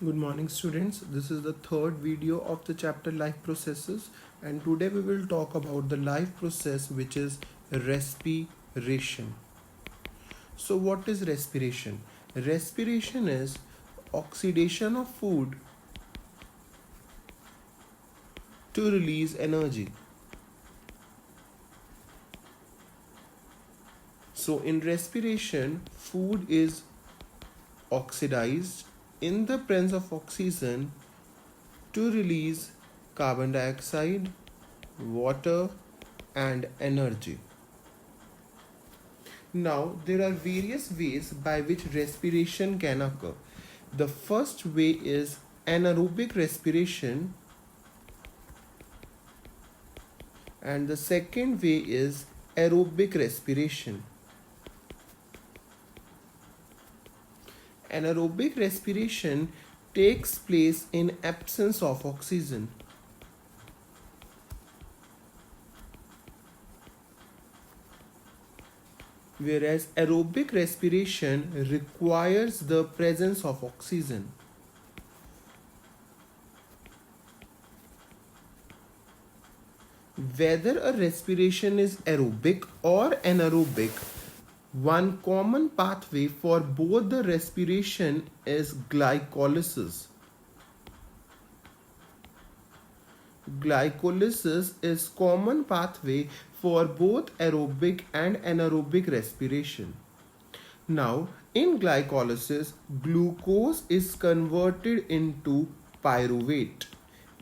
Good morning students. This is the third video of the chapter life processes, and today we will talk about the life process which is respiration. So what is respiration? Respiration is oxidation of food to release energy. So in respiration, food is oxidized in the presence of oxygen to release carbon dioxide, water, and energy. Now, there are various ways by which respiration can occur. The first way is anaerobic respiration, and the second way is aerobic respiration. Anaerobic respiration takes place in absence of oxygen. Whereas aerobic respiration requires the presence of oxygen. Whether a respiration is aerobic or anaerobic, one common pathway for both the respiration is glycolysis. Glycolysis is common pathway for both aerobic and anaerobic respiration. Now, in glycolysis, glucose is converted into pyruvate.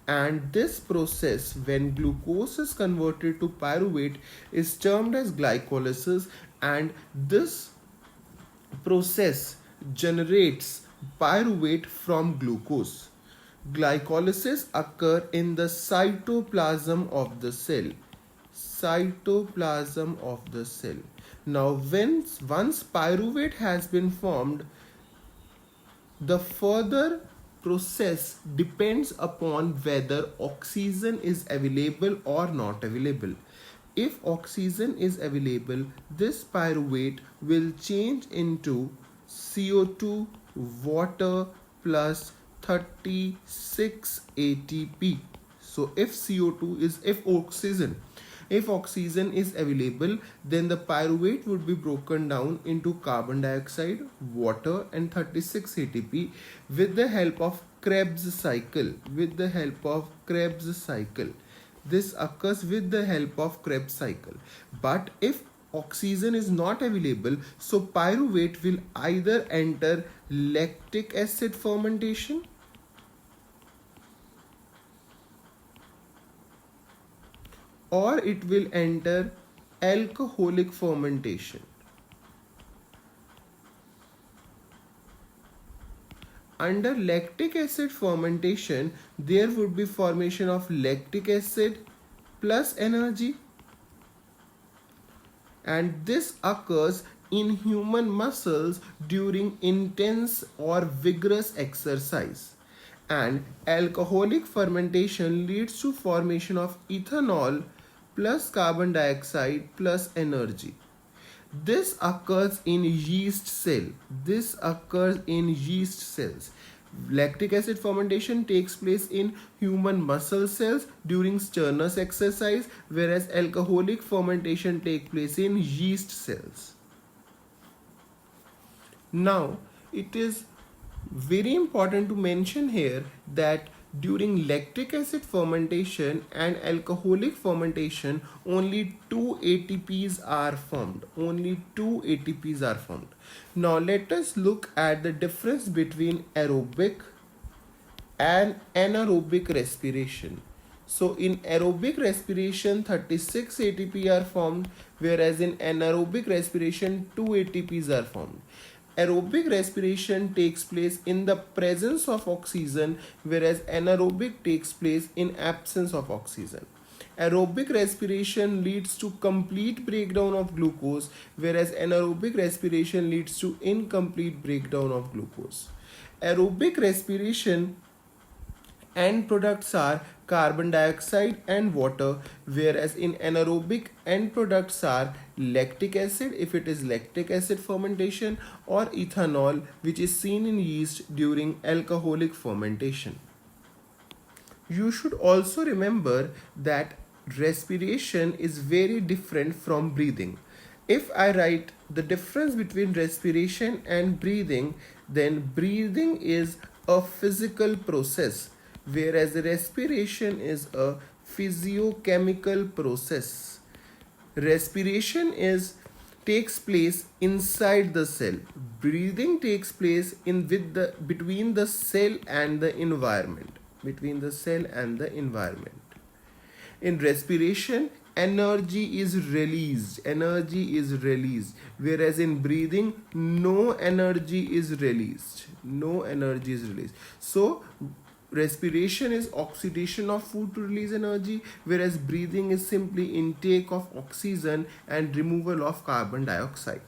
And this process, when glucose is converted to pyruvate, is termed as glycolysis, and this process generates pyruvate from glucose. Glycolysis occurs in the cytoplasm of the cell. Cytoplasm of the cell. Now, once pyruvate has been formed, the further process depends upon whether oxygen is available or not available. If oxygen is available, this pyruvate will change into CO2, water plus 36 ATP. So if oxygen is available, then the pyruvate would be broken down into carbon dioxide, water, and 36 ATP with the help of Krebs cycle. This occurs with the help of Krebs cycle. But if oxygen is not available, so pyruvate will either enter lactic acid fermentation or it will enter alcoholic fermentation. Under lactic acid fermentation, there would be formation of lactic acid plus energy, and this occurs in human muscles during intense or vigorous exercise. And alcoholic fermentation leads to formation of ethanol plus carbon dioxide plus energy. This occurs in yeast cells. Lactic acid fermentation takes place in human muscle cells during strenuous exercise, whereas alcoholic fermentation takes place in yeast cells. Now, it is very important to mention here that during lactic acid fermentation and alcoholic fermentation, only 2 ATPs are formed. Now let us look at the difference between aerobic and anaerobic respiration. So in aerobic respiration, 36 ATP are formed, whereas in anaerobic respiration, 2 ATPs are formed. Aerobic respiration takes place in the presence of oxygen, whereas anaerobic takes place in absence of oxygen. Aerobic respiration leads to complete breakdown of glucose, whereas anaerobic respiration leads to incomplete breakdown of glucose. Aerobic respiration end products are carbon dioxide and water, whereas in anaerobic end products are lactic acid if it is lactic acid fermentation, or ethanol which is seen in yeast during alcoholic fermentation. You should also remember that respiration is very different from breathing. If I write the difference between respiration and breathing, then breathing is a physical process, whereas respiration is a physiochemical process. Respiration is takes place inside the cell. Breathing takes place in with the between the cell and the environment. Between the cell and the environment. In respiration, energy is released. Energy is released. Whereas in breathing, no energy is released. No energy is released. So respiration is oxidation of food to release energy, whereas breathing is simply intake of oxygen and removal of carbon dioxide.